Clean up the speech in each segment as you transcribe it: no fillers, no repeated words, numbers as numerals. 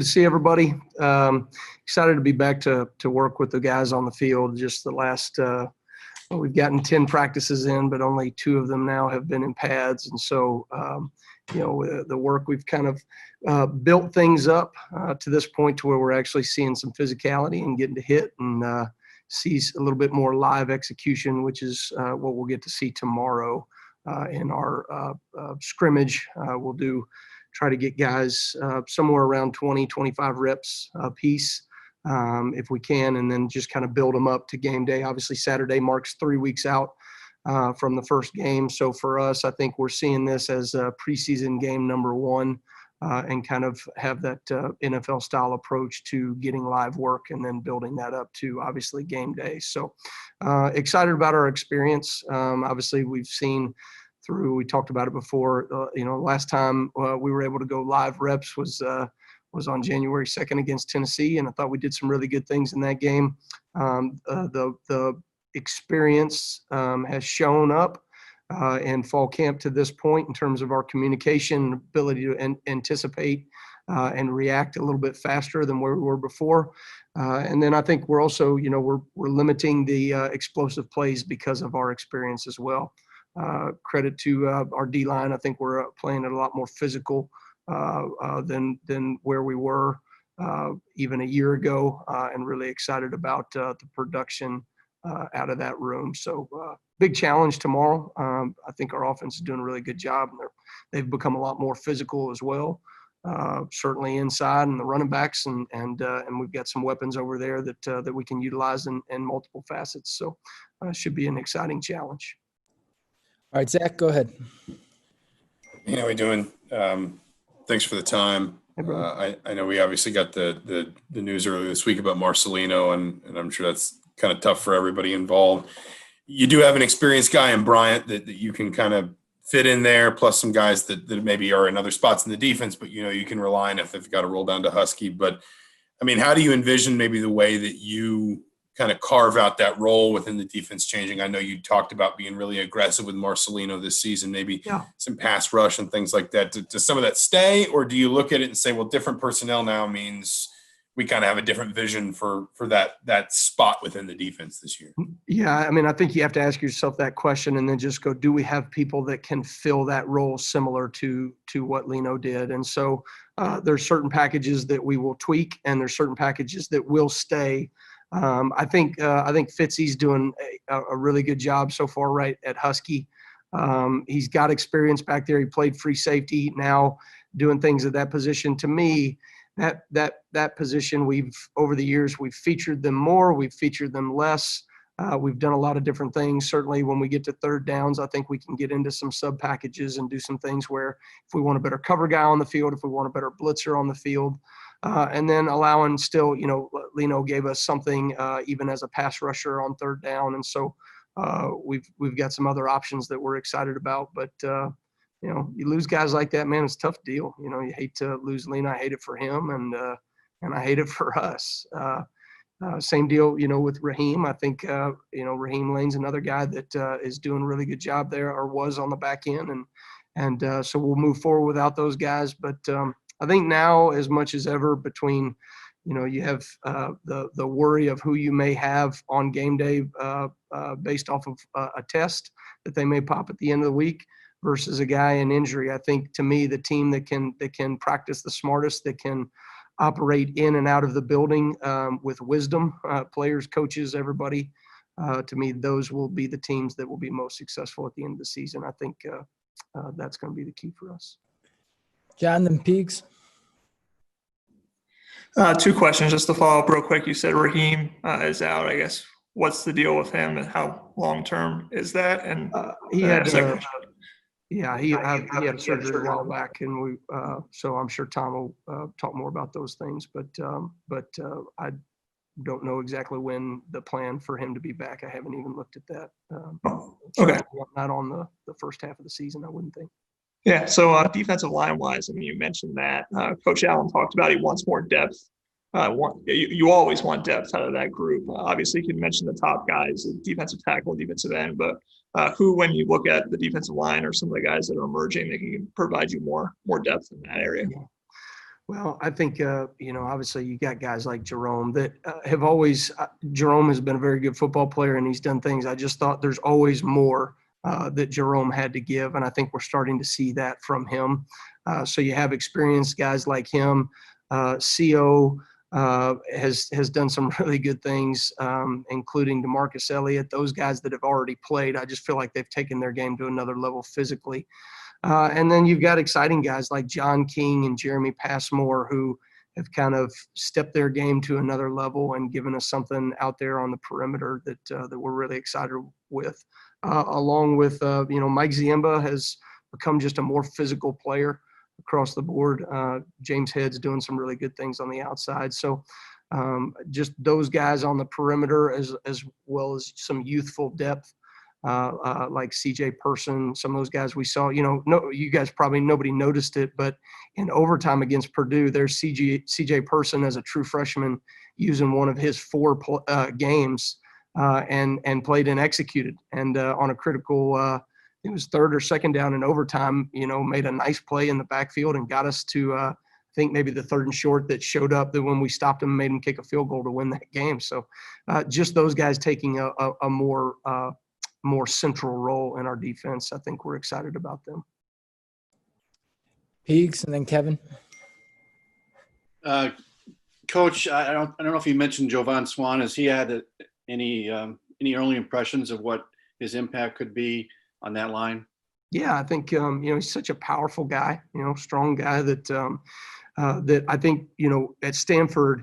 To see everybody. Excited to be back to work with the guys on the field. Just the last, we've gotten 10 practices in, but only 2 of them now have been in pads. And so, the work, we've kind of built things up to this point to where we're actually seeing some physicality and getting to hit and see a little bit more live execution, which is what we'll get to see tomorrow in our scrimmage. We'll try to get guys somewhere around 20, 25 reps a piece if we can, and then just kind of build them up to game day. Obviously, Saturday marks 3 weeks out from the first game. So for us, I think we're seeing this as a preseason game number 1 and kind of have that NFL style approach to getting live work and then building that up to obviously game day. So excited about our experience. Obviously, we've seen we talked about it before, last time we were able to go live reps was on January 2nd against Tennessee, and I thought we did some really good things in that game. The experience has shown up in fall camp to this point in terms of our communication, ability to anticipate and react a little bit faster than where we were before. And then I think we're also, we're limiting the explosive plays because of our experience as well. Credit to our D-line. I think we're playing it a lot more physical than where we were even a year ago, and really excited about the production out of that room. So big challenge tomorrow. I think our offense is doing a really good job. They've become a lot more physical as well, certainly inside and the running backs, and we've got some weapons over there that we can utilize in multiple facets. So should be an exciting challenge. All right, Zach, go ahead. How are we doing? Thanks for the time. Hey, I know we obviously got the news earlier this week about Marcelino, and I'm sure that's kind of tough for everybody involved. You do have an experienced guy in Bryant that you can kind of fit in there, plus some guys that maybe are in other spots in the defense, but, you can rely on if they've got to roll down to Husky. But, I mean, how do you envision maybe the way that you kind of carve out that role within the defense changing? I know you talked about being really aggressive with Marcelino this season, maybe some pass rush and things like that. Does some of that stay, or do you look at it and say, well, different personnel now means we kind of have a different vision for that spot within the defense this year? Yeah, I mean, I think you have to ask yourself that question and then just go, do we have people that can fill that role similar to what Lino did? And so there's certain packages that we will tweak, and there's certain packages that will stay. I think Fitzy's doing a really good job so far right at Husky. He's got experience back there. He played free safety, now doing things at that position. To me, that position, over the years, we've featured them more, we've featured them less. We've done a lot of different things. Certainly when we get to third downs, I think we can get into some sub packages and do some things where if we want a better cover guy on the field, if we want a better blitzer on the field, and then allowing still, Lino gave us something even as a pass rusher on third down. And so we've got some other options that we're excited about. But, you lose guys like that, man, it's a tough deal. You hate to lose Lino. I hate it for him, and I hate it for us. Same deal, with Raheem. I think, Raheem Lane's another guy that is doing a really good job there, or was on the back end. And so we'll move forward without those guys. But I think now, as much as ever, between, you have the worry of who you may have on game day based off of a test that they may pop at the end of the week versus a guy in injury. I think, to me, the team that can practice the smartest, that can operate in and out of the building with wisdom, players, coaches, everybody, to me, those will be the teams that will be most successful at the end of the season. I think that's going to be the key for us. John, then Peaks. 2 questions just to follow up real quick. You said Raheem is out. I guess what's the deal with him and how long term is that? And he had he had surgery a while back, and so I'm sure Tom will talk more about those things. But I don't know exactly when the plan for him to be back. I haven't even looked at that. Okay. Not on the first half of the season, I wouldn't think. Yeah, so defensive line-wise, I mean, you mentioned that. Coach Allen talked about he wants more depth. You always want depth out of that group. Obviously, you can mention the top guys, the defensive tackle, defensive end, but who, when you look at the defensive line, are some of the guys that are emerging that can provide you more depth in that area? Yeah. Well, I think, obviously you got guys like Jerome that have always, Jerome has been a very good football player and he's done things. I just thought there's always more that Jerome had to give. And I think we're starting to see that from him. So you have experienced guys like him. CO has done some really good things, including DeMarcus Elliott, those guys that have already played. I just feel like they've taken their game to another level physically. And then you've got exciting guys like John King and Jeremy Passmore who have kind of stepped their game to another level and given us something out there on the perimeter that we're really excited with. Along with, Mike Ziemba has become just a more physical player across the board. James Head's doing some really good things on the outside. So just those guys on the perimeter as well as some youthful depth. Like CJ Person, some of those guys we saw, you guys probably nobody noticed it, but in overtime against Purdue, there's CJ Person as a true freshman using one of his 4 games and played and executed. And on a critical, it was 3rd or 2nd down in overtime, made a nice play in the backfield and got us to, I think maybe the 3rd and short that showed up that when we stopped him, made him kick a field goal to win that game. So just those guys taking a more central role in our defense. I think we're excited about them. Peaks and then Kevin. Coach, I don't know if you mentioned Jovan Swan. Has he had any early impressions of what his impact could be on that line? Yeah, I think he's such a powerful guy. Strong guy that that I think at Stanford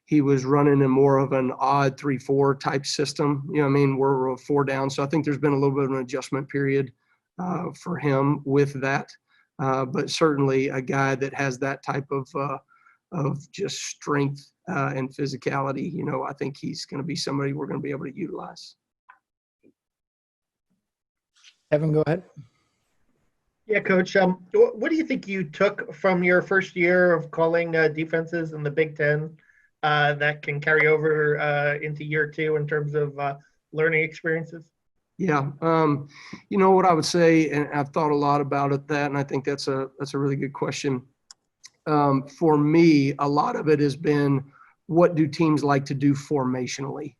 he was running in more of an odd 3-4 type system. We're 4 down, so I think there's been a little bit of an adjustment period for him with that. But certainly a guy that has that type of just strength and physicality. I think he's going to be somebody we're going to be able to utilize. Kevin, go ahead. Yeah, Coach. What do you think you took from your first year of calling defenses in the Big Ten that can carry over into year 2 in terms of learning experiences? Yeah, what I would say, and I've thought a lot about that, and I think that's a really good question. For me, a lot of it has been, what do teams like to do formationally?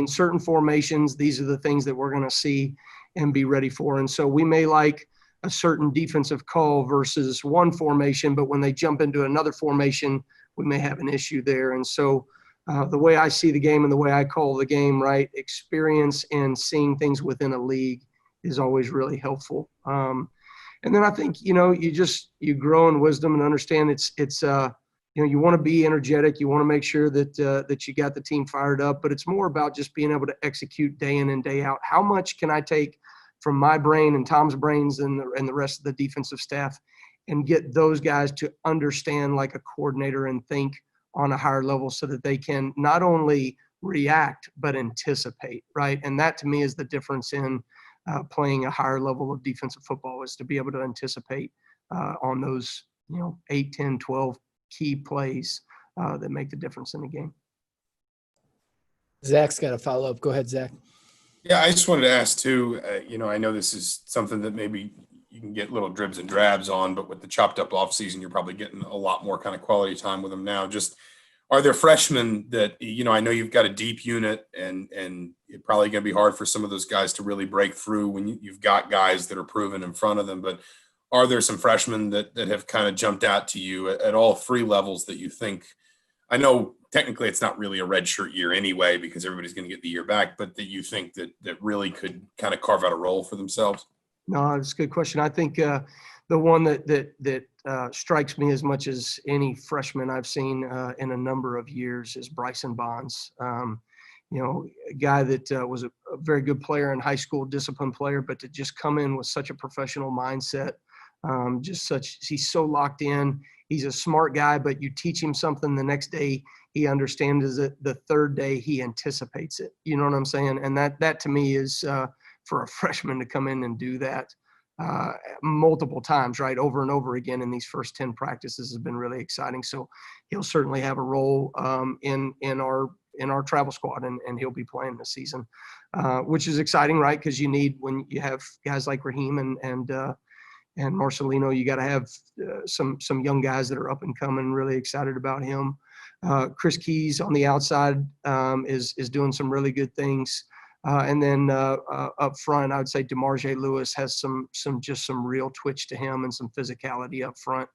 Certain formations, these are the things that we're going to see and be ready for. And so we may like a certain defensive call versus one formation, but when they jump into another formation, we may have an issue there. And so the way I see the game and the way I call the game, right, experience and seeing things within a league is always really helpful. And then I think, you grow in wisdom and understand it's you want to be energetic. You want to make sure that you got the team fired up, but it's more about just being able to execute day in and day out. How much can I take from my brain and Tom's brains and the rest of the defensive staff and get those guys to understand like a coordinator and think on a higher level so that they can not only react, but anticipate, right? And that to me is the difference in playing a higher level of defensive football, is to be able to anticipate on those, 8, 10, 12 key plays that make the difference in the game. Zach's got a follow-up. Go ahead, Zach. Yeah, I just wanted to ask too, I know this is something that maybe you can get little dribs and drabs on, but with the chopped up off season, you're probably getting a lot more kind of quality time with them now. Just, are there freshmen that, I know you've got a deep unit and it's probably going to be hard for some of those guys to really break through when you've got guys that are proven in front of them, but are there some freshmen that have kind of jumped out to you at all 3 levels that you think, I know technically it's not really a redshirt year anyway, because everybody's going to get the year back, but that you think that really could kind of carve out a role for themselves? No, it's a good question. I think the one that strikes me as much as any freshman I've seen in a number of years is Bryson Bonds. A guy that was a very good player in high school, disciplined player, but to just come in with such a professional mindset, he's so locked in. He's a smart guy, but you teach him something the next day, he understands it. The 3rd day, he anticipates it. You know what I'm saying? And that to me is for a freshman to come in and do that multiple times, right, over and over again in these first 10 practices has been really exciting. So he'll certainly have a role in our travel squad, and he'll be playing this season, which is exciting, right? Because you need, when you have guys like Raheem and Marcelino, you got to have some young guys that are up and coming. Really excited about him. Chris Keys on the outside is doing some really good things. And then up front, I would say DeMarge Lewis has some real twitch to him and some physicality up front.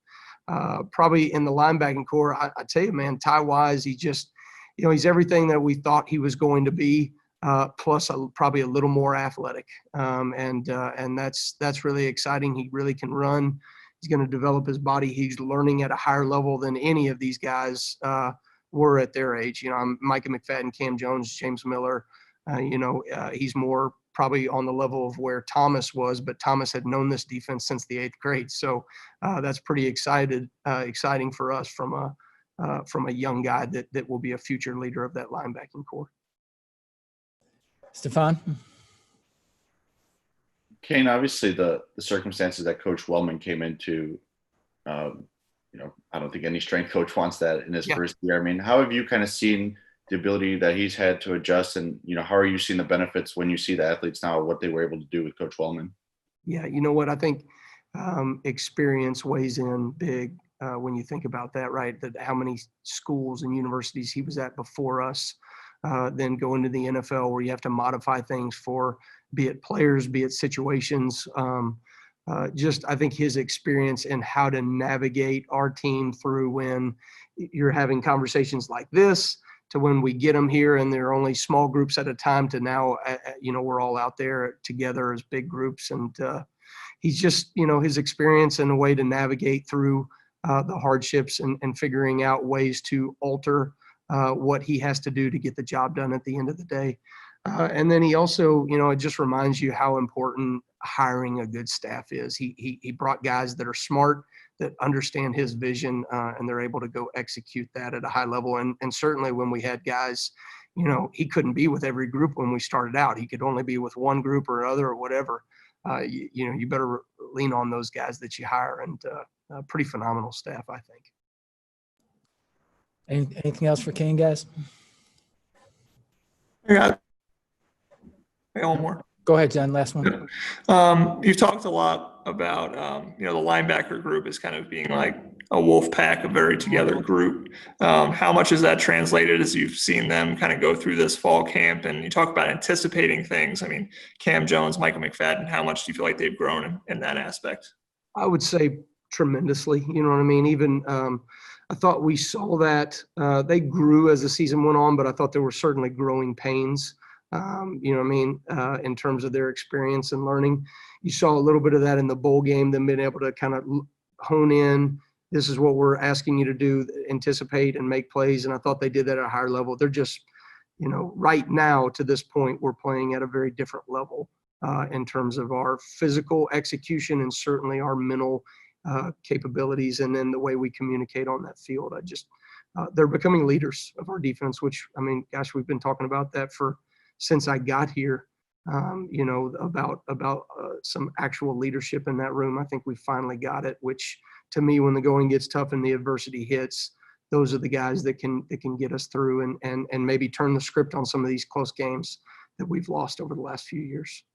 Probably in the linebacking core, I tell you, man, Ty Wise, he just, he's everything that we thought he was going to be, plus probably a little more athletic. And that's really exciting. He really can run. He's going to develop his body. He's learning at a higher level than any of these guys were at their age. I'm Micah McFadden, Cam Jones, James Miller. He's more probably on the level of where Thomas was, but Thomas had known this defense since the 8th grade. So that's pretty exciting for us from a young guy that will be a future leader of that linebacking core. Stefan? Kane, obviously the circumstances that Coach Wellman came into, I don't think any strength coach wants that in his first year. I mean, how have you kind of seen the ability that he's had to adjust, and how are you seeing the benefits when you see the athletes now, what they were able to do with Coach Wellman? Yeah, you know what? I think experience weighs in big when you think about that, right? That how many schools and universities he was at before us, then go into the NFL where you have to modify things for, be it players, be it situations. I think his experience in how to navigate our team through when you're having conversations like this, to when we get them here and there are only small groups at a time, to now, we're all out there together as big groups. And he's just, his experience and a way to navigate through the hardships and figuring out ways to alter what he has to do to get the job done at the end of the day. And then he also, it just reminds you how important hiring a good staff is. He brought guys that are smart, that understand his vision, and they're able to go execute that at a high level. And certainly when we had guys, he couldn't be with every group when we started out. He could only be with one group or other or whatever. You better lean on those guys that you hire, and pretty phenomenal staff, I think. Anything else for Kane, guys? I got one more. Go ahead, John. Last one. You've talked a lot about, the linebacker group as kind of being like a wolf pack, a very together group. How much has that translated as you've seen them kind of go through this fall camp? And you talk about anticipating things. I mean, Cam Jones, Micah McFadden, how much do you feel like they've grown in that aspect? I would say tremendously. You know what I mean? Even I thought we saw that they grew as the season went on, but I thought there were certainly growing pains. In terms of their experience and learning. You saw a little bit of that in the bowl game, them being able to kind of hone in. This is what we're asking you to do, anticipate and make plays. And I thought they did that at a higher level. They're just, right now to this point, we're playing at a very different level in terms of our physical execution and certainly our mental capabilities, and then the way we communicate on that field. They're becoming leaders of our defense, which, we've been talking about that since I got here, about some actual leadership in that room. I think we finally got it, which to me, when the going gets tough and the adversity hits, those are the guys that can get us through and maybe turn the script on some of these close games that we've lost over the last few years.